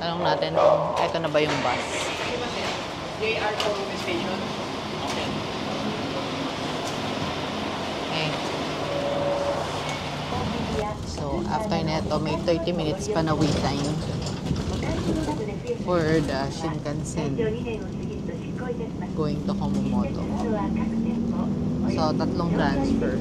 Tanong natin kung eto na ba yung bus. JR Torume Station. Okay. Okay. So, after neto, may 30 minutes pa na wait time for the Shinkansen going to Kumamoto. So, tatlong transfer.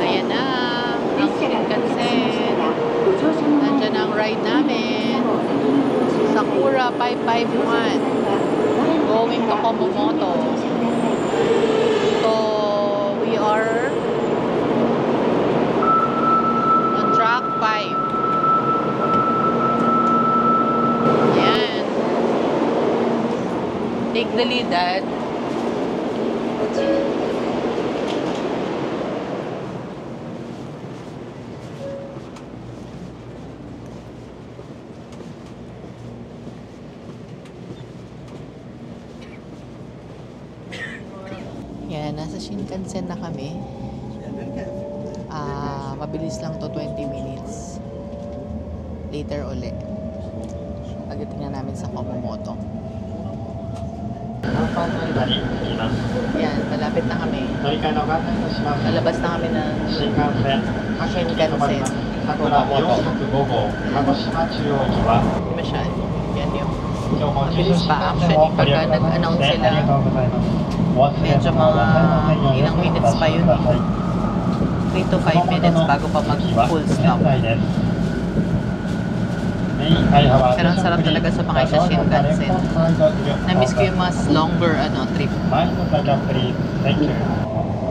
Ayan na, ang Shinkansen. Nandyan ang ride namin. Sakura 551. Going to Kumamoto. So, we are on track 5. Ayan. Take the lead, Dad. Yan, nasa Shinkansen na kami. Mabilis lang to, 20 minutes. Later uli. Pagdating na namin sa Kumamoto. Yan, malapit na kami. Malabas na kami ng Shinkansen. Kumamoto. Hindi masyado. Yan yung mabilis pa. Actually, pagka nag-announce sila, medyo mga ilang minutes pa yun. 3 to 5 minutes bago pa mag-full stop. Pero ang sarap talaga sa mga sa Shinkansen. Na-miss ko yung mas longer trip.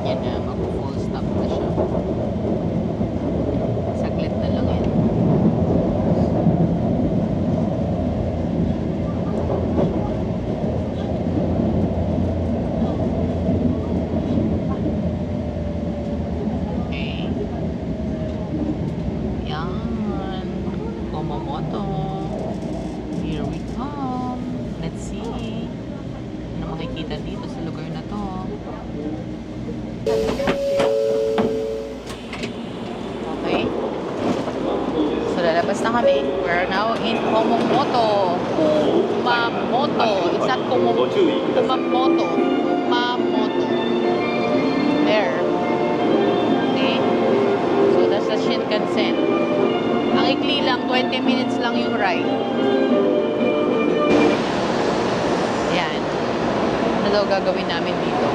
Yan na, mag-full stop na siya. Saglit na lang yan. Kumamoto. Here we come. Let's see. Ano makikita dito sa lugar na to? Okay. So, lalabas na kami. We're now in Kumamoto. Kumamoto. It's not Kumamoto. Kumamoto. Kumamoto. There. Okay. So, that's the Shinkansen. Ang ikli lang, 20 minutes lang yung ride. Yan. Ano daw gagawin namin dito?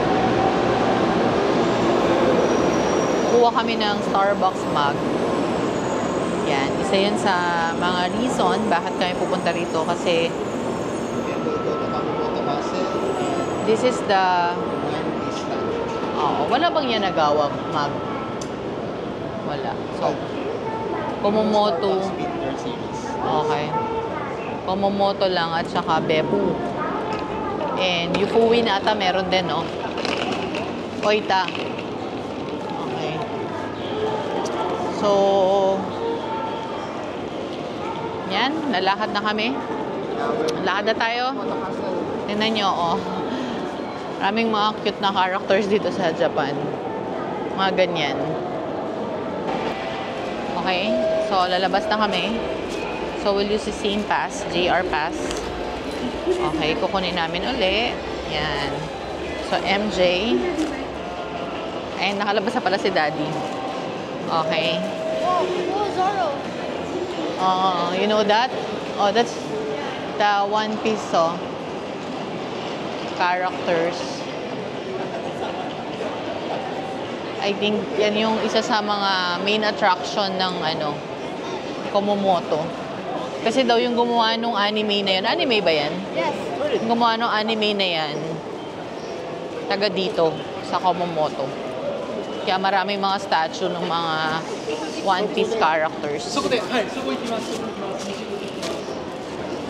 Kuha kami ng Starbucks mug. Yan. Isa yan sa mga reason bakit kami pupunta rito kasi this is the wala bang yan nagawang mug? Wala. So, Kumamoto. Okay. Kumamoto lang at saka Beppu. And Yufui na ata meron din, no? Oita. Okay. So, yan. Lalakad na kami. Lakad na tayo. Tingnan nyo, oh. Maraming mga cute na characters dito sa Japan. Mga ganyan. Okay, so lalabas na kami. So we'll use the same pass, JR pass. Okay, kukunin namin uli. Yan. So MJ. Ayun, nakalabas na pala si Daddy. Okay. Oh, Zoro. You know that? Oh, that's the One Piece, characters. I think yan yung isa sa mga main attraction ng ano, Kumamoto. Kasi daw yung gumawa nung anime na yan. Anime ba yan? Yes. Yung gumawa nung anime na yan, taga dito, sa Kumamoto. Kaya maraming mga statue ng mga One Piece characters. そこで、はい、そこ行きます。そこ行きます。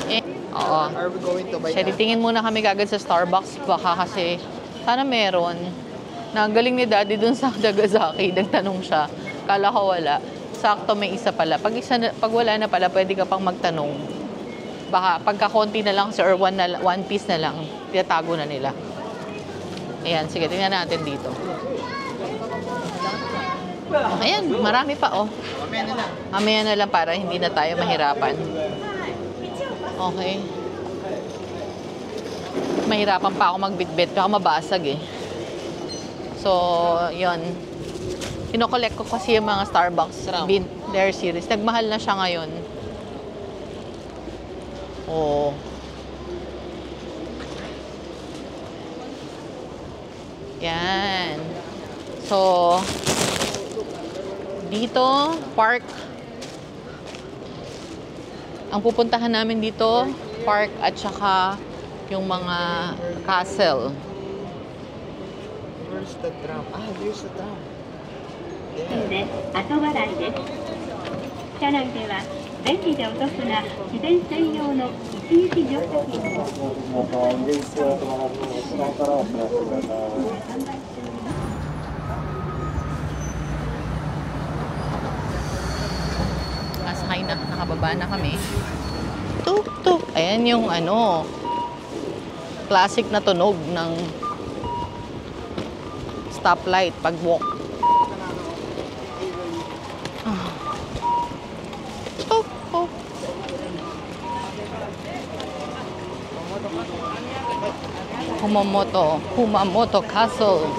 Eh, oo. Are we going to buy Siya, titingin muna kami kagad sa Starbucks. Baka kasi, sana meron. Nagaling ni Daddy dun sa Nagasaki. Nagtanong siya. Kala ko wala. Sakto may isa pala. Pag wala na pala, pwede ka pang magtanong. Baka pagkakonti na lang or one piece na lang, tinatago na nila. Ayan, sige, tingnan natin dito. Ayan, marami pa oh. Mamaya na lang para hindi na tayo mahirapan. Okay. Mahirapan pa ako magbitbit, baka mabasag eh. So, yun. Kinokollect ko kasi yung mga Starbucks their series. Nagmahal na siya ngayon. Oh. Yan. So, dito, park. Ang pupuntahan namin dito, park at saka yung mga castle. Where's the tram? Ah, there's the tram. で後払いです。車内では便利でお得な自転専用の一日乗車券を販売しています。 Asakay na, nakababa na kami. Tuk tuk. Ayan yung ano, classic na tunog ng stoplight pag walk. Tuk tuk. Kumamoto Castle.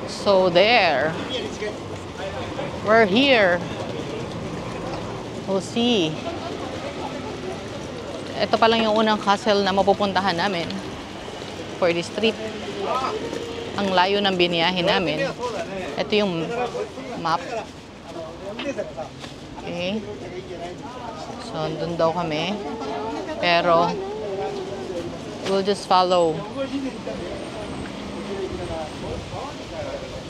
So there. We're here. We'll see. Ito pa lang yung unang castle na mapupuntahan namin for this trip. Ang layo ng biniyahin namin. Ito yung map. Okay. So, dun daw kami. Pero, we'll just follow.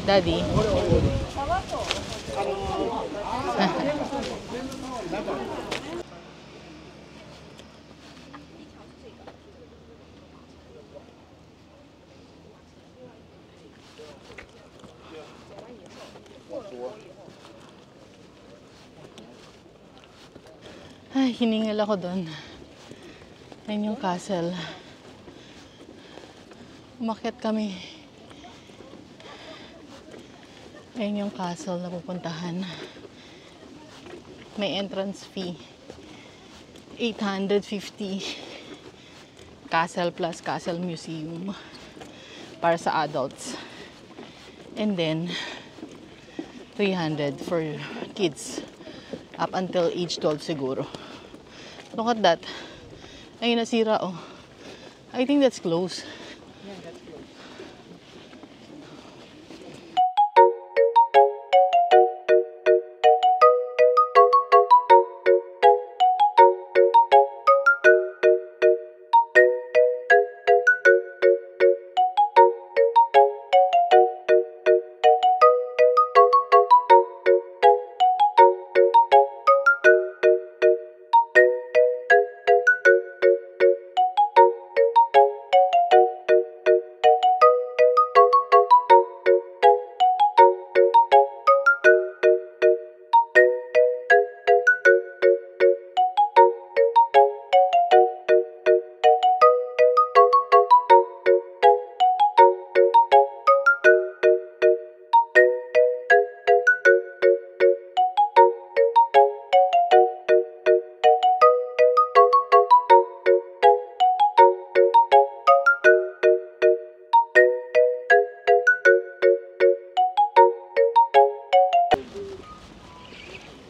Daddy. Ay, hiningal ako doon. Ayun yung castle. Umakyat kami. Ayun yung castle na pupuntahan. May entrance fee. 850. Castle plus Castle Museum. Para sa adults. And then, 300 for kids. Up until age 12 siguro. Look at that. Ayun, nasira oh. I think that's close. Yeah, that's close.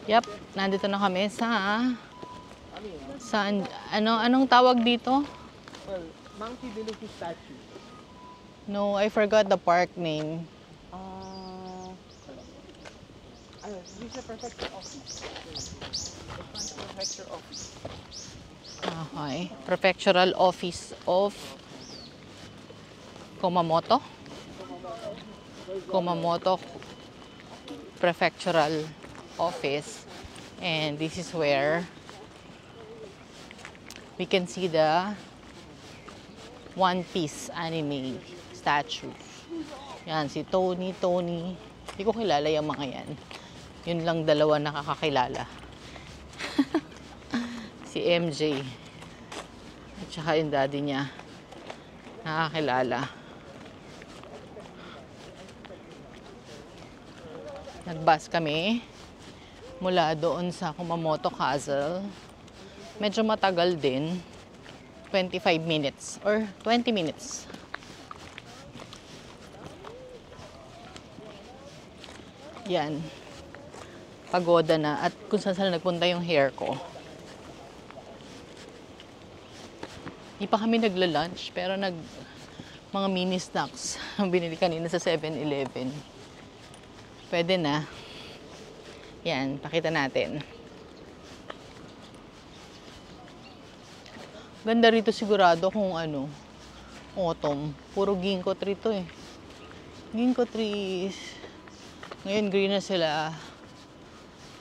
Yep, nandito na kami sa anong tawag dito? Well, Monkey D. Luffy statue. No, I forgot the park name. This is the prefecture office. Prefecture office. Okay. Prefectural Office of Kumamoto. Kumamoto Prefectural Office. And this is where we can see the One Piece anime statues. Yan, si Tony. Hindi ko kilala yung mga yan. Yun lang dalawa nakakakilala. Si MJ. At saka yung daddy niya. Nakakilala. Nag-bus kami mula doon sa Kumamoto Castle. Medyo matagal din. 25 minutes or 20 minutes. Yan. Pagoda na. At kung saan nagpunta yung hair ko. Di pa kami nagla-lunch, pero mga mini snacks ang binili kanina sa 7-Eleven. Pwede na. Yan, pakita natin. Ganda rito sigurado kung ano, autumn. Puro ginkgo tree to eh. Ginkgo trees. Ngayon green na sila.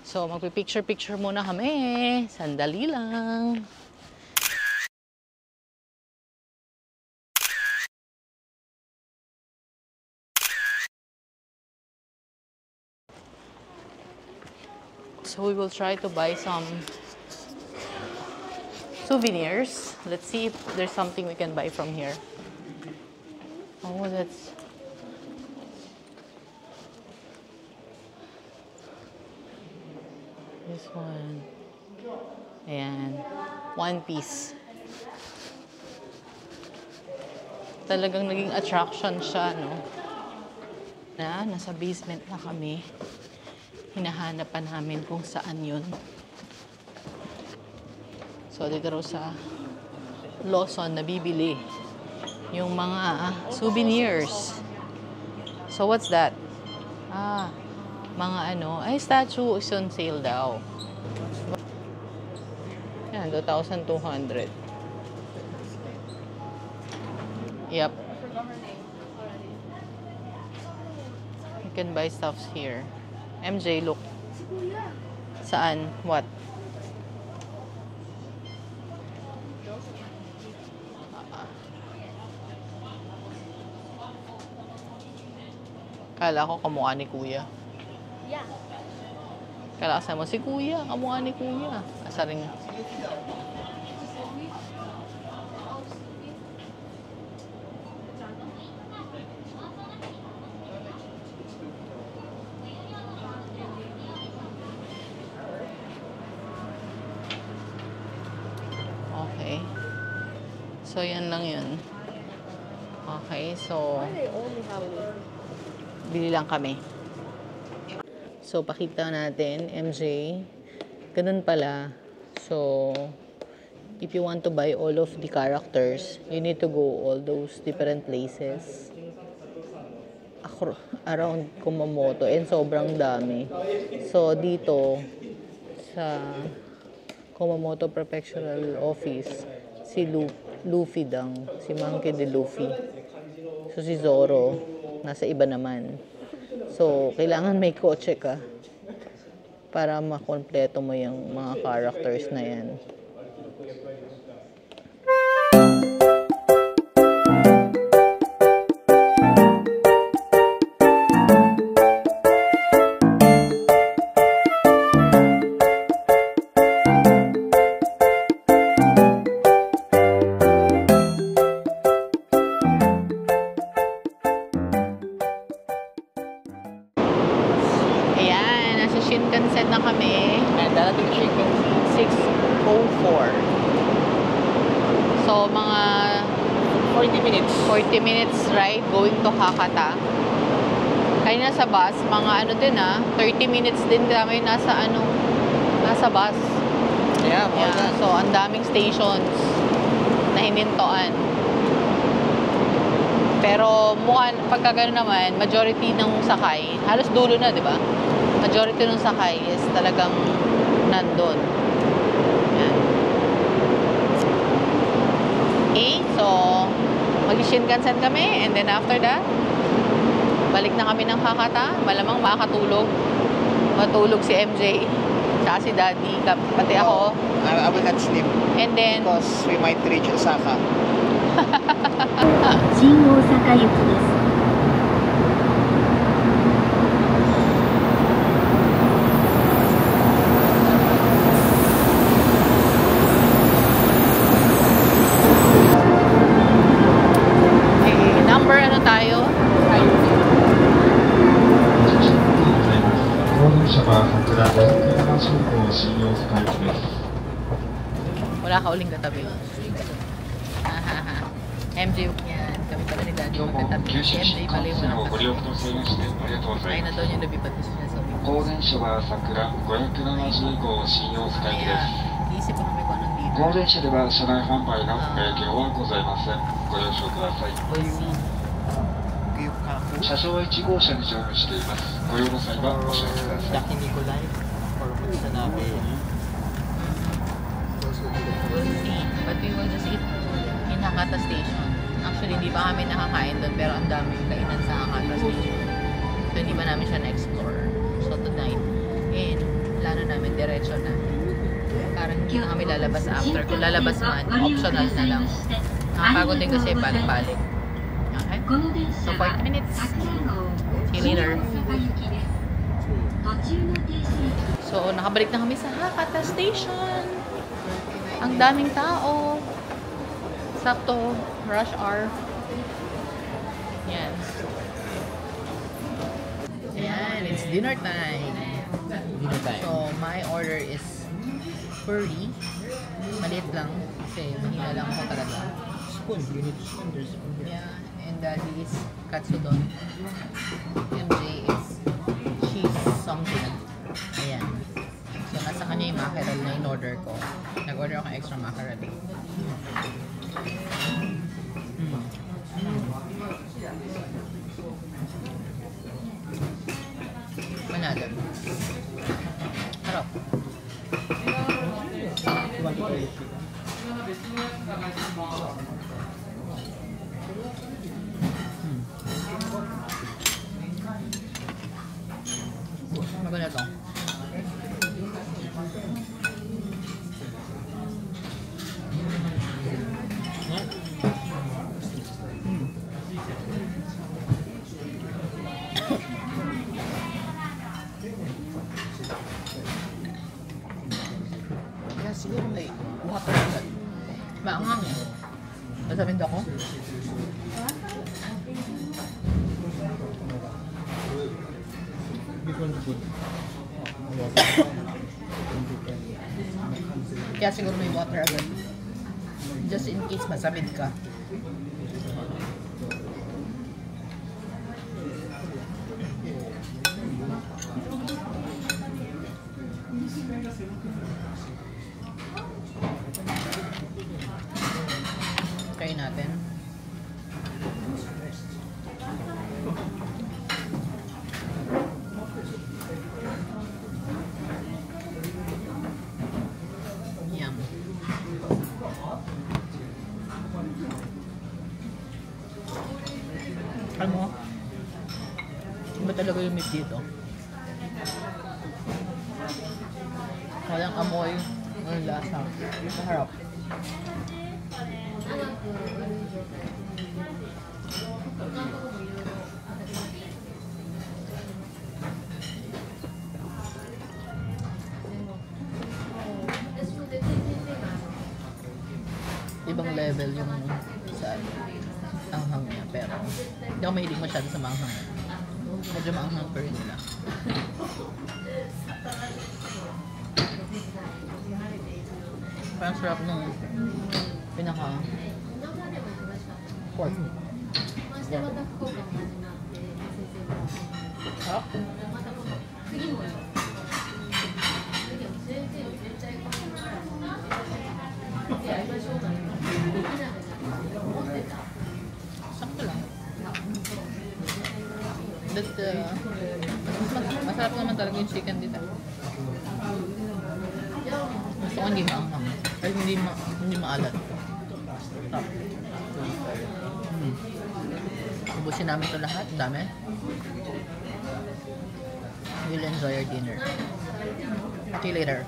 So, magpipicture-picture muna kami. Sandali lang. So, we will try to buy some souvenirs. Let's see if there's something we can buy from here. Oh, that's... This one. Ayan. One Piece. Talagang naging attraction siya, no? Nasa basement na kami. Hinahanap pa namin kung saan yun. So, dito raw sa Lawson nabibili yung mga souvenirs. So, what's that? Mga ano, statue is on sale daw. Yan, 2,200. Yep. You can buy stuffs here. MJ, look. Saan? What? Kala ko kamukha ni Kuya. Yeah. Kala ko mo si Kuya, kamukha ni Kuya. Asa rin. Okay. So, yan lang yun. Okay, so... Bili lang kami. So, pakita natin, MJ. Ganun pala. So, if you want to buy all of the characters, you need to go all those different places around Kumamoto. And sobrang dami. So, dito, sa Kumamoto Prefectural Office, si Luffy dang. Si Monkey D. Luffy. So, si Zoro, nasa iba naman. So, kailangan may kotse ka para makompleto mo yung mga characters na yan. Shinkansen na kami. And darating na Shinkansen. 6:04. So, mga 40 minutes. 40 minutes ride going to Hakata. Kaya nasa bus, mga ano din 30 minutes din kami nasa bus. Yeah, more Yeah, than. so, ang daming stations na hinintoan. Pero, pagka gano'n naman, majority ng sakay, halos dulo na, di ba? majority ng sakay is talagang nandun. Yan. Okay, so mag-Shinkansen kami and then after that, balik na kami ng Hakata. Malamang makakatulog. Matulog si MJ. Tsaka si Daddy. Pati ako. I will not sleep And then, because we might reach Osaka. 新大阪行きです。 number ano tayo? 購入者は桜507号新大阪行きです。 Wala ka uling katabi. MJ, yan. Kami pala ni Daddy どうも magkatabi. 九 Si 州新 MJ pala 幹 yung 線 walang をご利 katabi. 用くださいましてありがとうござ Ay い na ます。 doon yung lumipat ko siya sa 高電車は桜570号新大阪行きで Kaya, す。 iisip ko kami kung anong dito. 高電車では車内販売の影響はございません。ご了承ください。 We'll see. Gyukaku. 車掌は1号車に乗務しています。ご用の際はお知らせください。 Yaki Nikolai. Or Watanabe. Those will be the We'll see. But we will just eat in Hakata Station. Actually, hindi pa kami nakakain doon pero ang daming kainan sa Hakata Station. So, hindi pa namin siya na-explore. So, tonight, and plano namin, diretso na. Parang hindi na kami lalabas after. Kung lalabas man, optional na lang. Nakakagod din kasi balik-balik. Okay? So, 40 minutes. See you later. So, nakabalik na kami sa Hakata Station. Ang daming tao. Sakto, rush hour. Yan. Yan, it's dinner time. dinner time. So, my order is curry. Maliit lang kasi mahina lang ako talaga. Spoon. You need spoon. There's spoon here. Yeah, and Daddy is katsudon. MJ is cheese something. Ayan. So, nasa kanya yung mackerel na in-order ko. Nag-order ako ng extra mackerel. Manado. Harap. You want to try it? Maganda to. Kaya siguro may water agad. Maanghang eh. Masabihin ako? This one's good. Kaya siguro may water agad. Just in case masabid ka. Try natin. Yum. Alam mo, iba talaga yung meat dito. Walang amoy, walang lasa. Maharap. Ibang level yung sa anghang niya, pero hindi ako mahilig masyado sa maanghang niya. Medyo maanghang pa rin nila. Parang sarap nung pinaka pork. Sarap. Sakto lang. But, Masarap naman talaga yung chicken dito. Gusto ko hindi maanghang. Ay, hindi maalat. Stop. Ubusin namin ito lahat. Dami. We'll enjoy our dinner. Okay, later.